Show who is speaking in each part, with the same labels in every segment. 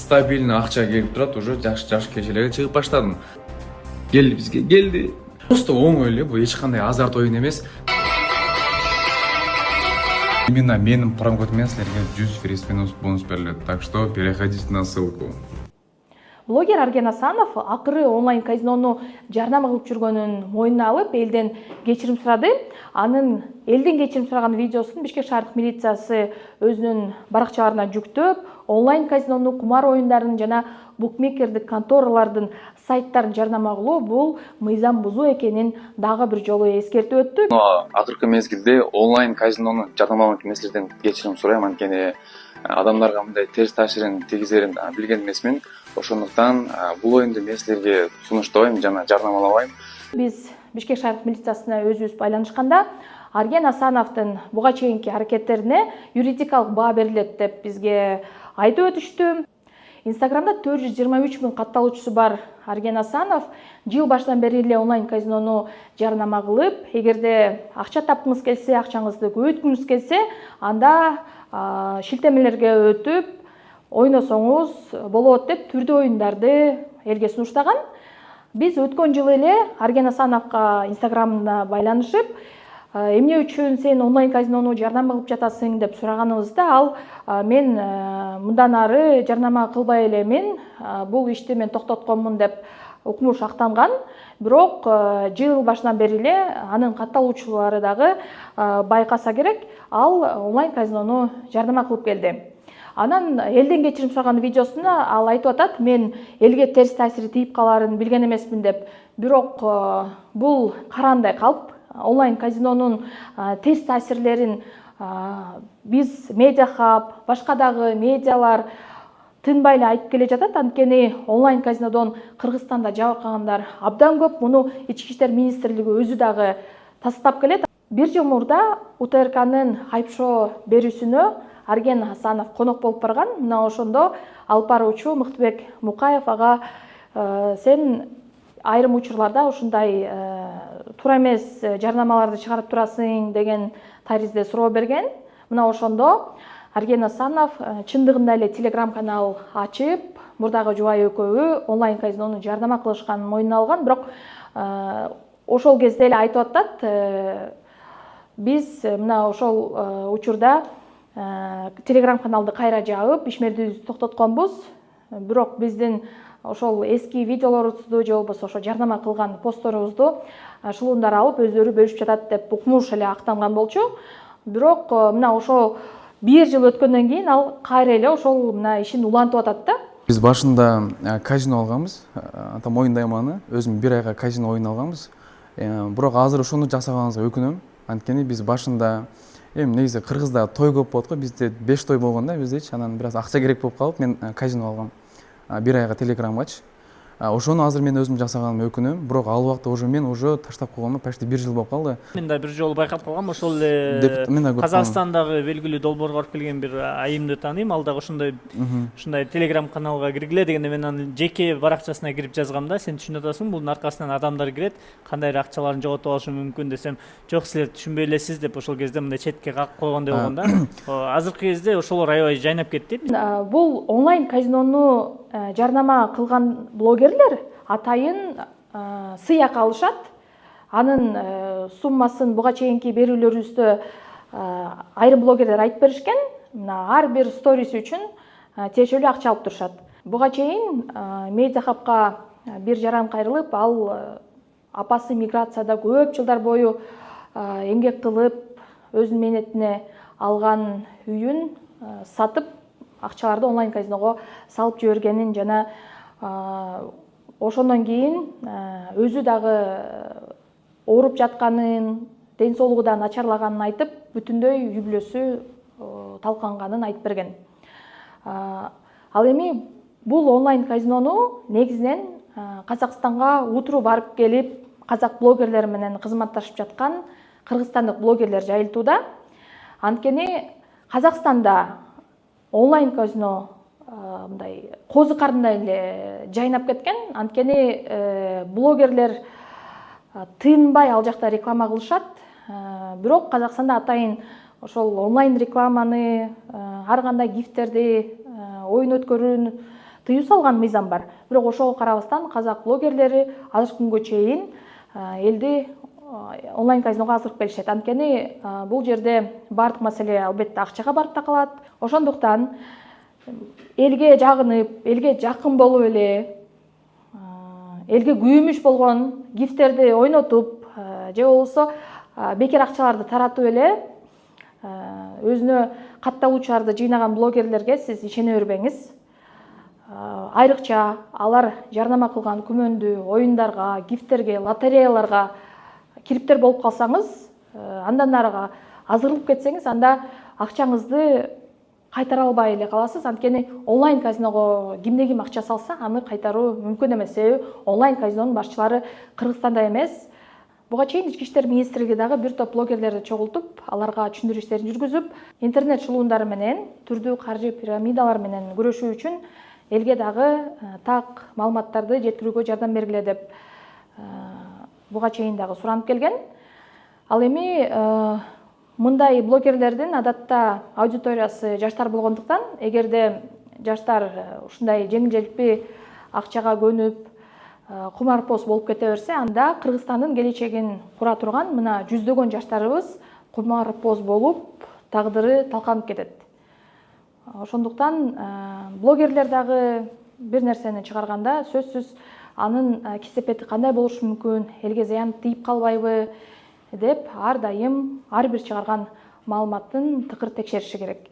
Speaker 1: стабильный акча келип турат, уже жаш кечелерге чыгып баштадым. Келди бизге, келди. Просто оңой эле, бул эч кандай азарт оюн эмес. Именно менин промокодуммен силерге 100 фри бонус берилет. Так что переходите на ссылку.
Speaker 2: Блогер Арген Асанов акыры онлайн казинону жарнама кылып жүргөнүн мойнуна алып, элден кечирим сурады. Анын элден кечирим сураган видеосун Бишкек шаардык милициясы өзүнүн баракчаларына жүктөп, онлайн казинону, кумар оюндарын жана букмекердик конторалардын сайттарын жарнама кылуу бул мыйзам бузуу экенин дагы бир жолу эскертип өттү.
Speaker 1: Акыркы мезгилде онлайн казинону жарнамалаган эместерден кечирим сурайм, анткени адамдарга мындай терс таасирин тийгизерин билген эмесмин. Ошондуктан бул оюнду мен силерге сунуштабайм жана жарнамалабайм.
Speaker 2: Биз Бишкек шаардык милициясына өзүбүз байланышканда Арген Асановдун буга чейинки аракеттерине юридикалык баа берилет деп бизге айтып өтүштү. Инстаграмда 423 000 катталуучусу бар Арген Асанов жыл башынан бери эле онлайн казинону жарнама кылып, эгерде акча тапкыңыз келсе, акчаңызды көбөйткүңүз келсе, анда шилтемелерге өтүп ойносоңуз болот деп түрдүү оюндарды элге сунуштаган. Биз өткөн жылы эле Арген Асановго Инстаграмда байланышып, эмне үчүн сен онлайн казинону жарнама кылып жатасың деп сураганыбызда, ал мен мындан ары жарнама кылбай элемин, бул ишти мен токтотконмун деп укмуш актанган. Бирок жыл башынан бери эле анын катталуучулары дагы байкаса керек, ал онлайн казинону жарнама кылып келди. Анан элден кечирим сураган видеосунда ал айтып атат, мен элге терс таасири тийип каларын билген эмесмин деп. Бирок бул карандай калп, онлайн казинонун терс таасирлерин биз Медиахаб, башка дагы медиалар тынбай эле айтып келе жатат. Анткени онлайн казинодон Кыргызстанда жабыркагандар абдан көп. Муну Ички иштер министрлиги өзү дагы тастап келет. Бир жыл мурда УТРКнын хайп-шоу берүүсүнө Арген Асанов конок болуп барган. Мына ошондо алып баруучу Мыктыбек Мукаев ага сен айрым учурларда ушундай туура эмес жарнамаларды чыгарып турасың деген таризде суроо берген. Мына ошондо Арген Асанов чындыгында эле Telegram канал ачып, мурдагы жубайы экөө онлайн казинону жарнама кылышканын мойнуна алган. Бирок ошол кезде эле айтып атат, биз мына ошол учурда Telegram каналды кайра жаап, ишмердибизди токтотконбуз. Бирок биздин ошол эски видеолорубузду же болбосо ошо жарнама кылган постторубузду шылуундар алып өздөрү бөлүшүп жатат деп укмуш эле актанган болчу. Бирок мына ошол бир жыл өткөндөн кийин ал кайра эле ошол мына ишин улантып атат да.
Speaker 3: Биз башында казино алганбыз, ата моюндайм аны, өзүм бир айга казино оюн алганбыз. Бирок азыр ошону жасаганыбызга өкүнөм. Анткени биз башында негизи Кыргызда той көп болот го, бизде 5 той болгон да биздечи. Анан бир аз акча керек болуп калып, мен казино алгам. Бир айга Telegramгачы. Ошону азыр мен өзүм жасаганыма өкүнөм. Бирок ал убакта мен таштап койгоныма почти бир жыл болуп калды.
Speaker 4: Мен да бир жолу байкап калгам, ошол эле Казакстандагы белгилүү долбоорго барып келген бир айымды тааныйм. Ал дагы ушундай Telegram каналга киргиле дегенде мен анын жеке баракчасына кирип жазгам да, сен түшүнүп атасың, бул аркасынан адамдар кирет, кандай акчаларын жоготуп алышы мүмкүн десем, жок силер түшүнбөй элесиз деп ошол кезде мындай четке кагып койгондой болгон да. Азыркы кезде ошолор аябай жайнап кетти.
Speaker 2: Бул онлайн казинону жарнама кылган блогерлер атайын сыйак алышат. Анын суммасын буга чейинки берүүлөрүбүздө айрым блогерлер айтып беришкен. Мына ар бир сториси үчүн тиешелүү акча алып турушат. Буга чейин Медиахабка бир жаран кайрылып, ал апасы миграцияда көп жылдар бою эмгек кылып, өзүнүн мээнетине алган үйүн сатып, акчаларды онлайн казиного салып жибергенин жана ошондон кийин өзү дагы ооруп жатканын, ден соолугу да начарлаганын айтып, бүтүндөй үй бүлөсү талканганын айтып берген. Ал эми бул онлайн казинону негизинен Казакстанга утуру барып келип, казак блогерлери менен кызматташып жаткан кыргызстандык блогерлер жайылтууда. Анткени Казакстанда онлайн казино мындай козу кардындай эле жайнап кеткен. Анткени блогерлер тынбай ал жакта реклама кылышат. Бирок Казакстанда атайын ошол онлайн рекламаны, ар кандай гифтерди, оюн өткөрүүнү тыюу салган мыйзам бар. Бирок ошого карабастан казак блогерлери азыркы күнгө чейин элди онлайн казиного азыркып келишет. Анткени бул жерде баардык маселе албетте акчага барып такалат. Ошондуктан элге жагынып, элге жакын болуп эле, элге күйүмүш болгон гифтерди ойнотуп же болбосо бекер акчаларды таратып эле өзүнө катталуучуларды жыйнаган блогерлерге сиз ишене бербеңиз. Айрыкча алар жарнама кылган күмөндүү оюндарга, гифтерге, лотереяларга кириптер болуп калсаңыз, андан нарыга азырылып кетсеңиз, анда акчаңызды кайтара албай эле каласыз. Анткени онлайн казиного кимде ким акча салса, аны кайтаруу мүмкүн эмес. Себеби онлайн казинонун башчылары Кыргызстанда эмес. Буга чейин Ички иштер министрлиги дагы бир топ блогерлерди чогултуп, аларга түшүндүрүү иштерин жүргүзүп, интернет чулуундары менен, түрдүү каржы пирамидалар менен күрөшүү үчүн элге дагы так маалыматтарды жеткирүүгө жардам бергиле деп буга чейин дагы суранып келген. Ал эми мындай блогерлердин адатта аудиториясы жаштар болгондуктан, эгерде жаштар ушундай жеңил-желпи акчага көнүп, кумарпоз болуп кете берсе, анда Кыргызстандын келечегин кура турган мына жүздөгөн жаштарыбыз кумарпоз болуп, тагдыры талканып кетет. Ошондуктан блогерлер дагы бир нерсени чыгарганда сөзсүз анын кесепети кандай болушу мүмкүн, элге зыян тийип калбайбы деп ар дайым ар бир чыгарган маалыматтын тыкыр текшериши керек.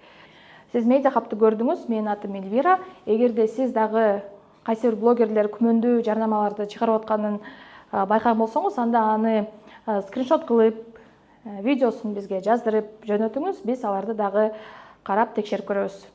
Speaker 2: Сиз медиа хабты көрдүңүз. Менин атым Эльвира. Эгерде сиз дагы кайсы бир блогерлер күмөндүү жарнамаларды чыгарып атканын байкаган болсоңуз, анда аны скриншот кылып, видеосун бизге жаздырып жөнөтүңүз. Биз аларды дагы карап текшерип көрөбүз.